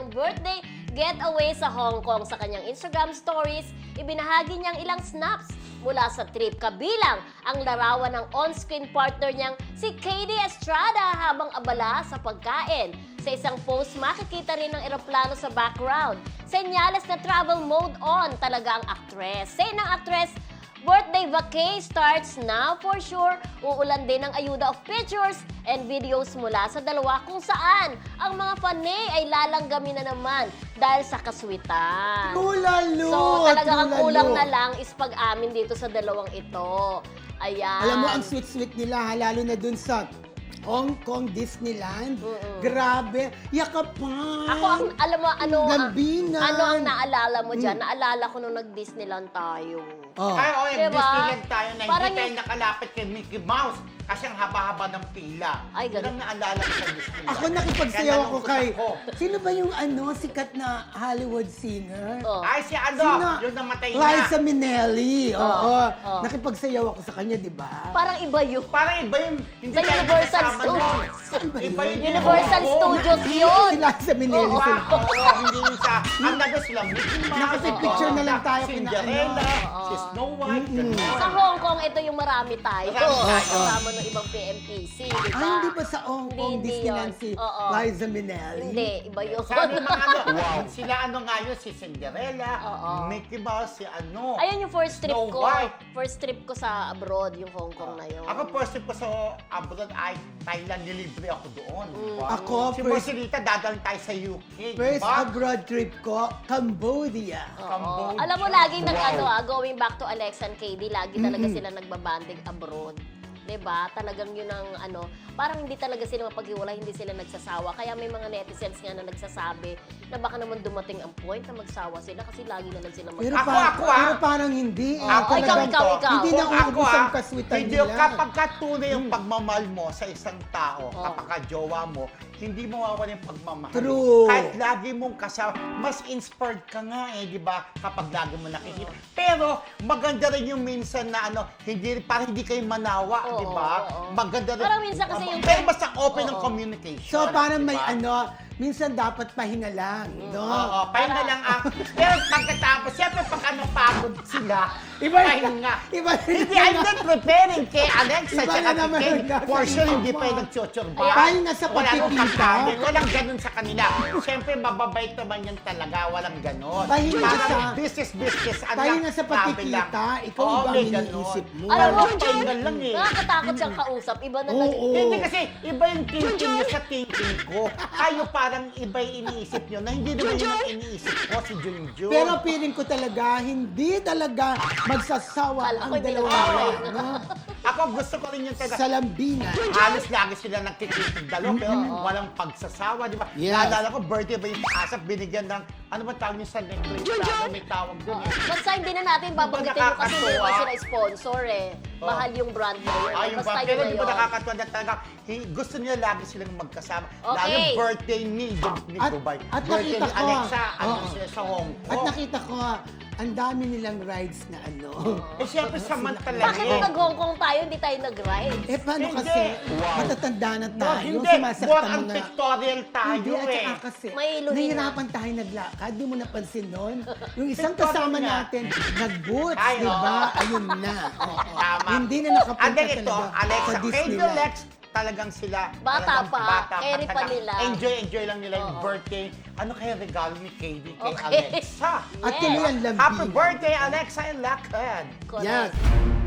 kanyang birthday getaway sa Hong Kong. Sa kanyang Instagram stories, ibinahagi niyang ilang snaps mula sa trip. Kabilang ang larawan ng on-screen partner niyang si Katie Estrada habang abala sa pagkain. Sa isang post, makikita rin ang eroplano sa background. Senyales na travel mode on talaga ang actress. Say ng actress, birthday vacay starts now for sure. Uulan din ng ayuda of pictures and videos mula sa dalawa kung saan ang mga fanay ay lalanggamin na naman dahil sa kaswitan. Tulalo! So talagang ang kulang na lang is pag-amin dito sa dalawang ito. Ayan. Alam mo, ang sweet-sweet nila, lalo na dun sa Hong Kong Disneyland. Grabe, yakapan. Ako, alam mo, Gambinan. ano ang naalala mo dyan? Naalala ko nung nag-Disneyland tayo. Oh. Ay, oo, yung Diba? Disneyland tayo na Parang hindi tayo yung- nakalapit kay Mickey Mouse kasi ang haba-haba ng pila. Ay, Yun ganun. ang naalala ko sa Disneyland. Ako nakipagsayaw Kaya ako nalungkot kay... ako. Sino ba yung sikat na Hollywood singer? Oh. Ay, si ano, Sino? yung namatay na. Liza Minnelli. Oo. Oh. Nakipagsayaw ako sa kanya, di ba? Parang iba yun. Parang iba yung... Hindi Sa tayo Universal kasama nun. Studios. Saan ba Iba yun? yung Universal Oo, Studios hindi. yun. Si Liza Minnelli. Oo. sila. Oo, hindi yung sa... Ang nado sila, Mickey Mouse. Nakapipicture na lang tayo Cinderella, si Snow White. ganun. Sa Hong Kong, ito yung marami tayo. Marami tayo. Kasama ng ibang PMPC, di ba? Ay, hindi ba sa Hong Kong Hindi Disneyland yun. si Oo. Liza Minnelli? Hindi, iba yun. Sabi mga ano, sila ano nga yun, si Cinderella, Oo. Mickey Mouse, si ano. Ayun yung first trip Snow ko. White. First trip ko sa abroad, yung Hong Kong na yun. Ako first trip ko sa abroad ay Thailand, nilibre ako doon. Diba? Ako, si first- Marcelita, dadaling tayo sa UK. First diba? abroad trip ko, Cambodia. Oo. Cambodia. Alam mo, laging Wow. going back to Alexa and KD, lagi talaga sila nagbabanding abroad. 'Di ba? Talagang yun ang parang hindi talaga sila mapaghiwalay, hindi sila nagsasawa. Kaya may mga netizens nga na nagsasabi na baka naman dumating ang point na magsawa sila kasi lagi na lang sila Pero, Ako, parang, ako, ah. pero parang hindi. Ako, ikaw. Hindi na Kung ako, uubos ang kaswitan hindi nila. kapag katunay yung pagmamahal mo sa isang tao, Oo. kapag ka-jowa mo, hindi mawawala yung pagmamahal. True. Kahit lagi mong kasama, mas inspired ka nga di ba? Kapag lagi mo nakikita. Pero maganda rin yung minsan na parang hindi kayo manawa, Oo, di ba? oo. Maganda rin. Parang minsan kasi yung- Pero basta open ang Oo. communication. So, parang may diba? minsan dapat pahinga lang. No? Oo, pahinga lang ang... Pero pagkatapos, siyempre pag pagod sila, pahinga. Iba Hindi, I'm not preparing kay Alexa Iba at na naman kay ang nasa for sure hindi mo. pa yung nagtsotsorba. Pahinga sa Wala nang pagkikita. kakain. Walang ganun sa kanila. Siyempre, mababait naman yan talaga. Walang ganun. Pahinga Parang sa- business. Pahinga sa pagkikita, ikaw Oo, ba ang may ganun. iniisip mo? Alam mo, Pahinga lang eh. nakakatakot siyang kausap. Iba na Oo. lang. Hindi kasi iba yung thinking niya sa thinking ko. Kayo parang iba yung iniisip niyo na hindi naman yun ang iniisip ko si Junjun. Pero feeling ko talaga, hindi talaga magsasawa Kala ko ang hindi dalawa. nagpapahinga. No? Ako gusto ko rin yung talaga. Sa lambingan. Halos lagi sila nagkikitig dalawa pero walang pagsasawa, di ba? Yes. Naalala ko, birthday ba yung asap binigyan ng, ano ba tawag niyo sa necklace? Ano may tawag dun eh? Basta hindi na natin babanggitin yung kasi hindi nakakatuwa? naman sila sponsor eh. Oh. Mahal yung brand na yun. Ay, yung Basta ba? yun Pero na di ba yun. nakakatuwa na talaga, gusto nila lagi silang magkasama. Okay. Lalo birthday ni At- Dubai. at Birthday nakita ni ko, Alexa, oo. sila sa Hong Kong. At nakita ko, ang dami nilang rides na Eh, syempre, samantala Bakit nung nag-Hong Kong tayo, hindi tayo nag-ride? Eh, paano Hindi. kasi, Wow. matatanda na No, tayo, hindi. sumasaktan More ang mga... pictorial tayo Hindi, at eh. saka kasi, May iluhin nahihirapan tayo naglakad. Di mo napansin nun? Yung isang Pictorial kasama nga. natin, nag-boots, Ay, di ba? oo. Ayun na. Oo. Tama. Hindi na nakapunta And then ito, talaga Alexa, sa kay Disneyland. Lex, talagang sila. Bata talagang pa, carry pa talagang nila. Enjoy lang nila yung Oo. birthday. Ano kaya regalo ni Katie kay Okay. Alexa? At tuloy ang lambing. Happy birthday, Alexa and Lakad! Correct. Yes.